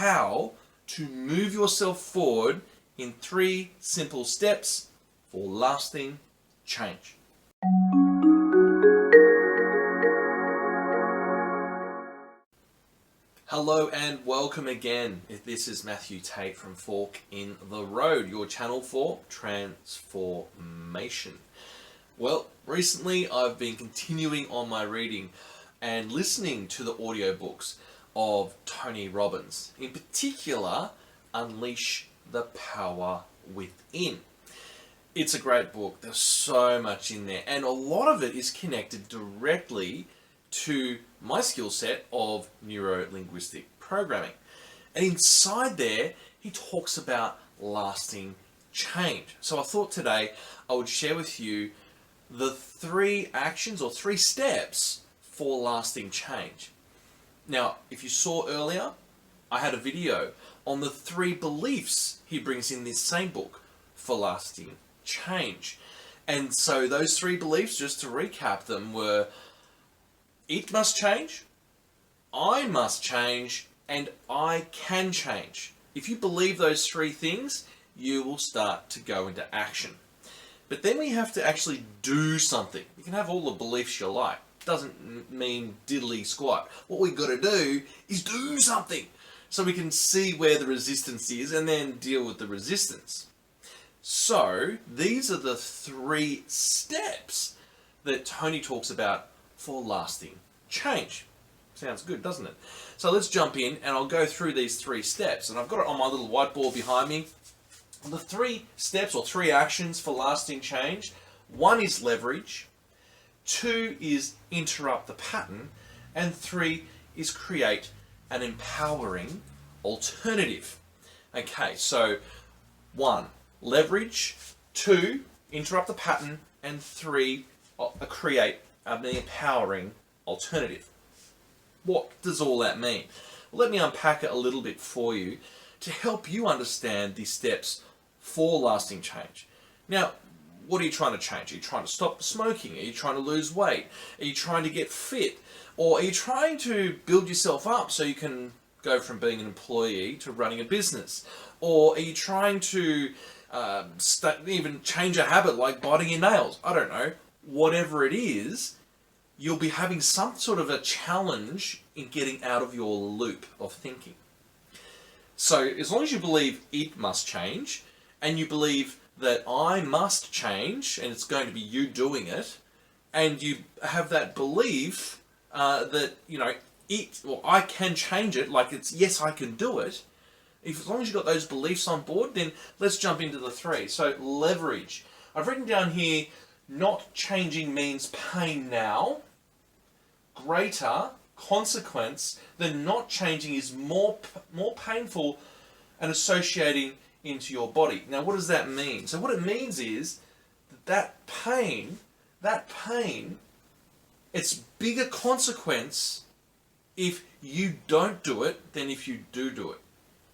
how to move yourself forward in 3 simple steps for lasting change. Hello and welcome again. This is Matthew Tait from Fork in the Road, your channel for transformation. Well, recently I've been continuing on my reading and listening to the audiobooks of Tony Robbins. In particular, Unleash the Power Within. It's a great book. There's so much in there, and a lot of it is connected directly to my skill set of neuro-linguistic programming. And inside there, he talks about lasting change. So I thought today I would share with you the 3 actions or 3 steps for lasting change. Now, if you saw earlier, I had a video on the 3 beliefs he brings in this same book for lasting change. And so those 3 beliefs, just to recap them, were it must change, I must change, and I can change. If you believe those 3 things, you will start to go into action. But then we have to actually do something. You can have all the beliefs you like. Doesn't mean diddly squat. What we've got to do is do something so we can see where the resistance is and then deal with the resistance. So these are the 3 steps that Tony talks about for lasting change. Sounds good, doesn't it? So let's jump in and I'll go through these 3 steps. And I've got it on my little whiteboard behind me. The 3 steps or 3 actions for lasting change. 1 is leverage. 2 is interrupt the pattern. And 3 is create an empowering alternative. Okay, so 1, leverage. 2, interrupt the pattern. And 3, create an empowering alternative. What does all that mean? Well, let me unpack it a little bit for you to help you understand these steps for lasting change. Now, what are you trying to change? Are you trying to stop smoking? Are you trying to lose weight? Are you trying to get fit? Or are you trying to build yourself up so you can go from being an employee to running a business? Or are you trying to even change a habit like biting your nails? I don't know. Whatever it is, you'll be having some sort of a challenge in getting out of your loop of thinking. So as long as you believe it must change, and you believe that I must change, and it's going to be you doing it, and you have that belief that, I can change it, like it's, yes, I can do it. As long as you've got those beliefs on board, then let's jump into the 3. So leverage. I've written down here, not changing means pain now. Greater consequence than not changing is more painful and associating into your body. Now, what does that mean? So what it means is that pain, it's bigger consequence if you don't do it than if you do it.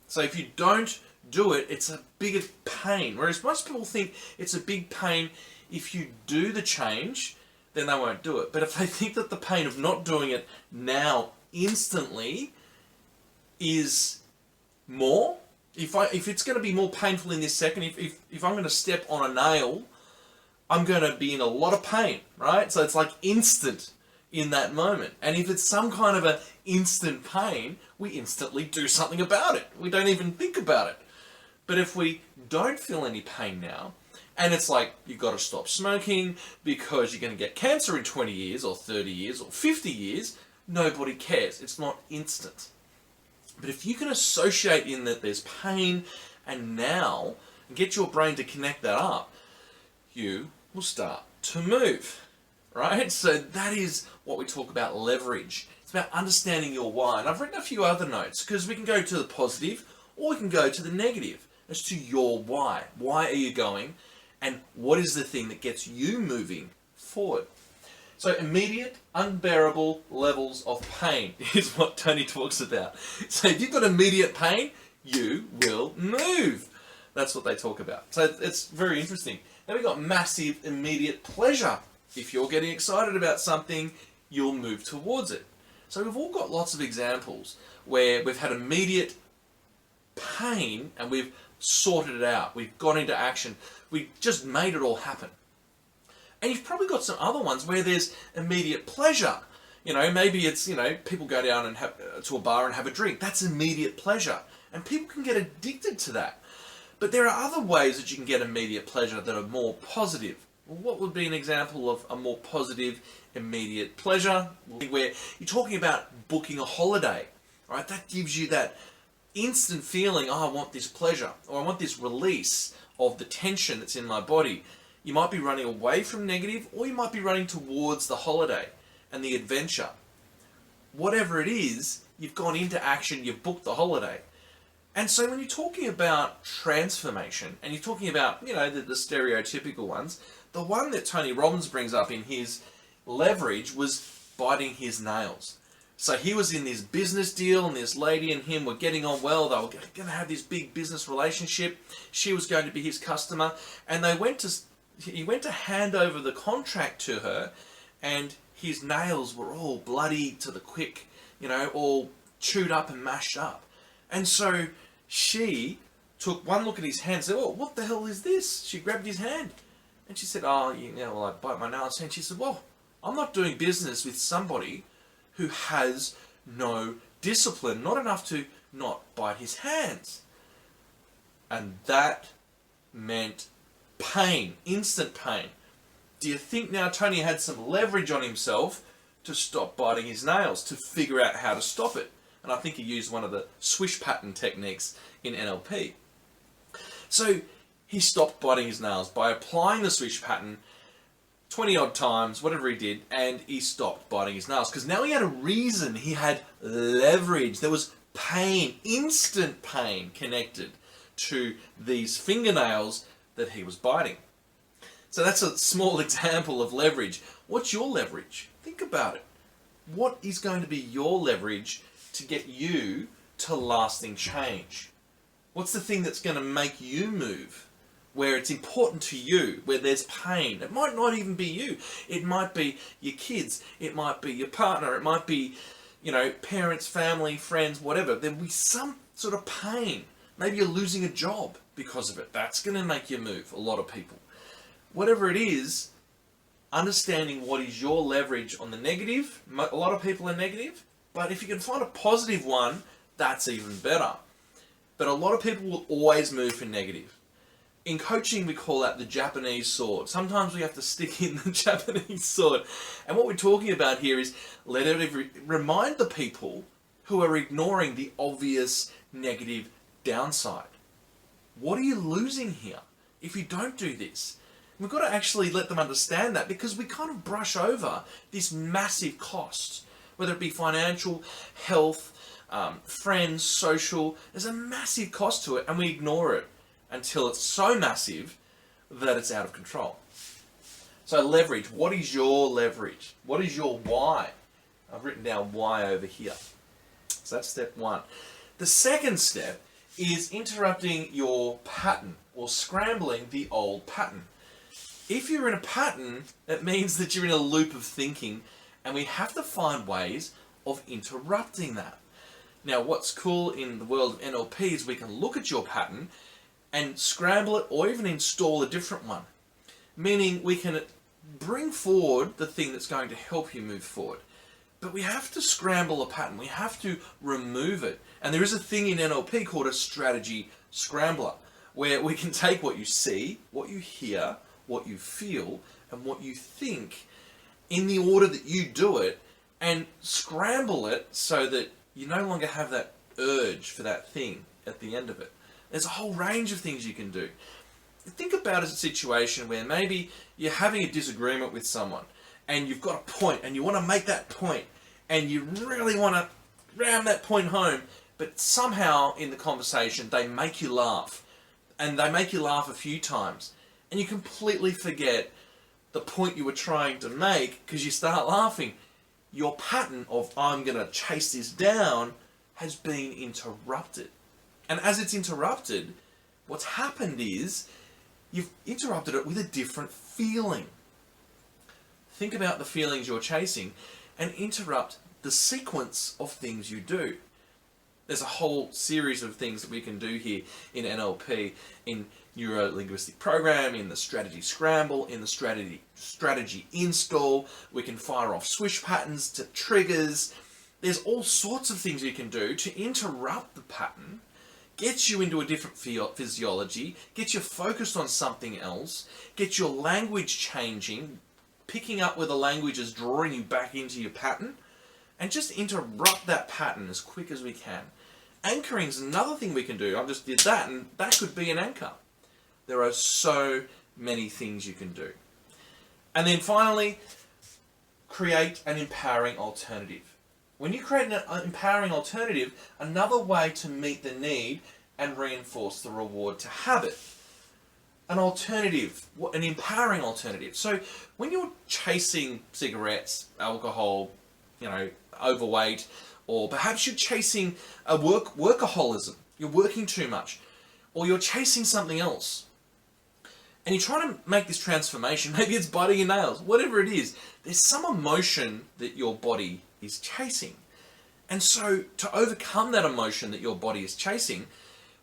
So if you don't do it, it's a bigger pain. Whereas most people think it's a big pain if you do the change, then they won't do it. But if they think that the pain of not doing it now, instantly, is more, if it's going to be more painful in this second, if I'm going to step on a nail, I'm going to be in a lot of pain, right? So it's like instant in that moment. And if it's some kind of an instant pain, we instantly do something about it. We don't even think about it. But if we don't feel any pain now, and it's like, you've got to stop smoking because you're going to get cancer in 20 years or 30 years or 50 years, nobody cares. It's not instant. But if you can associate in that there's pain and now, and get your brain to connect that up, you will start to move, right? So that is what we talk about leverage. It's about understanding your why. And I've written a few other notes because we can go to the positive or we can go to the negative as to your why. Why are you going? And what is the thing that gets you moving forward? So immediate, unbearable levels of pain is what Tony talks about. So if you've got immediate pain, you will move. That's what they talk about. So it's very interesting. Then we've got massive, immediate pleasure. If you're getting excited about something, you'll move towards it. So we've all got lots of examples where we've had immediate pain and we've sorted it out. We've gone into action. We've just made it all happen. And you've probably got some other ones where there's immediate pleasure. You know, maybe it's, people go down and to a bar and have a drink. That's immediate pleasure. And people can get addicted to that. But there are other ways that you can get immediate pleasure that are more positive. Well, what would be an example of a more positive, immediate pleasure? Where you're talking about booking a holiday, right? That gives you that instant feeling, I want this pleasure, or I want this release of the tension that's in my body. You might be running away from negative, or you might be running towards the holiday and the adventure. Whatever it is, you've gone into action, you've booked the holiday. And so when you're talking about transformation, and you're talking about, the stereotypical ones, the one that Tony Robbins brings up in his leverage was biting his nails. So he was in this business deal, and this lady and him were getting on well. They were going to have this big business relationship. She was going to be his customer, and he went to hand over the contract to her, and his nails were all bloody to the quick, all chewed up and mashed up. And so she took one look at his hand and said, "Oh, what the hell is this?" She grabbed his hand, and she said, "Oh, I bite my nails." And she said, "Well, I'm not doing business with somebody who has no discipline, not enough to not bite his hands." And that meant pain, instant pain. Do you think now Tony had some leverage on himself to stop biting his nails, to figure out how to stop it? And I think he used one of the swish pattern techniques in NLP. So he stopped biting his nails by applying the swish pattern 20 odd times, whatever he did, and he stopped biting his nails. Because now he had a reason, he had leverage. There was pain, instant pain connected to these fingernails that he was biting. So that's a small example of leverage. What's your leverage? Think about it. What is going to be your leverage to get you to lasting change? What's the thing that's going to make you move, where it's important to you, where there's pain? It might not even be you. It might be your kids. It might be your partner. It might be, parents, family, friends, whatever. There'll be some sort of pain. Maybe you're losing a job because of it. That's going to make you move, a lot of people. Whatever it is, understanding what is your leverage on the negative. A lot of people are negative, but if you can find a positive one, that's even better. But a lot of people will always move for negative. In coaching, we call that the Japanese sword. Sometimes we have to stick in the Japanese sword. And what we're talking about here is remind the people who are ignoring the obvious negative downside. What are you losing here if you don't do this? We've got to actually let them understand that, because we kind of brush over this massive cost, whether it be financial, health, friends, social. There's a massive cost to it, and we ignore it until it's so massive that it's out of control. So leverage. What is your leverage? What is your why? I've written down why over here. So that's step one. The second step is interrupting your pattern, or scrambling the old pattern. If you're in a pattern, that means that you're in a loop of thinking, and we have to find ways of interrupting that. Now, what's cool in the world of NLP is we can look at your pattern and scramble it, or even install a different one. Meaning we can bring forward the thing that's going to help you move forward. But we have to scramble a pattern. We have to remove it. And there is a thing in NLP called a strategy scrambler, where we can take what you see, what you hear, what you feel, and what you think in the order that you do it, and scramble it so that you no longer have that urge for that thing at the end of it. There's a whole range of things you can do. Think about a situation where maybe you're having a disagreement with someone, and you've got a point, and you want to make that point, and you really want to ram that point home, but somehow in the conversation they make you laugh, and they make you laugh a few times, and you completely forget the point you were trying to make because you start laughing. Your pattern of I'm going to chase this down has been interrupted. And as it's interrupted, what's happened is you've interrupted it with a different feeling. Think about the feelings you're chasing and interrupt the sequence of things you do. There's a whole series of things that we can do here in NLP, in Neuro-Linguistic Programming, in the Strategy Scramble, in the Strategy Install. We can fire off swish patterns to triggers. There's all sorts of things you can do to interrupt the pattern, get you into a different physiology, get you focused on something else, get your language changing, picking up where the language is drawing you back into your pattern, and just interrupt that pattern as quick as we can. Anchoring is another thing we can do. I just did that, and that could be an anchor. There are so many things you can do. And then finally, create an empowering alternative. When you create an empowering alternative, another way to meet the need and reinforce the reward to habit. An alternative, an empowering alternative. So when you're chasing cigarettes, alcohol, overweight, or perhaps you're chasing a workaholism, you're working too much, or you're chasing something else, and you're trying to make this transformation, maybe it's biting your nails, whatever it is, there's some emotion that your body is chasing. And so to overcome that emotion that your body is chasing,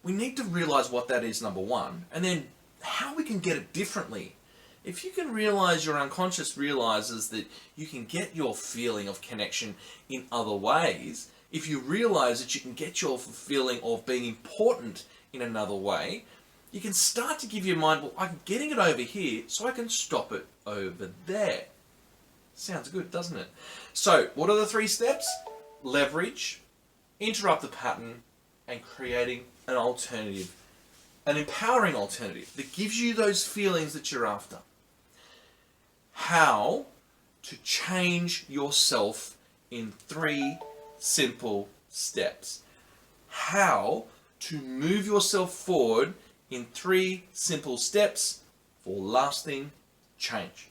we need to realize what that is, number one, and then how we can get it differently. If you can realize, your unconscious realizes that you can get your feeling of connection in other ways, if you realize that you can get your feeling of being important in another way, you can start to give your mind, well, I'm getting it over here, so I can stop it over there. Sounds good, doesn't it? So, what are the 3 steps? Leverage, interrupt the pattern, and creating an alternative, an empowering alternative that gives you those feelings that you're after. How to change yourself in 3 simple steps. How to move yourself forward in 3 simple steps for lasting change.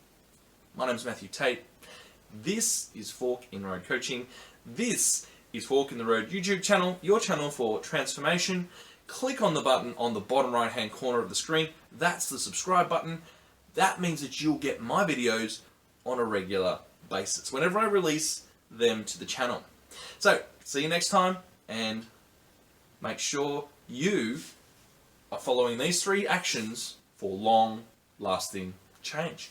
My name is Matthew Tait. This is Fork in the Road Coaching. This is Fork in the Road YouTube channel, your channel for transformation. Click on the button on the bottom right hand corner of the screen. That's the subscribe button. That means that you'll get my videos on a regular basis whenever I release them to the channel. So, see you next time, and make sure you are following these 3 actions for long-lasting change.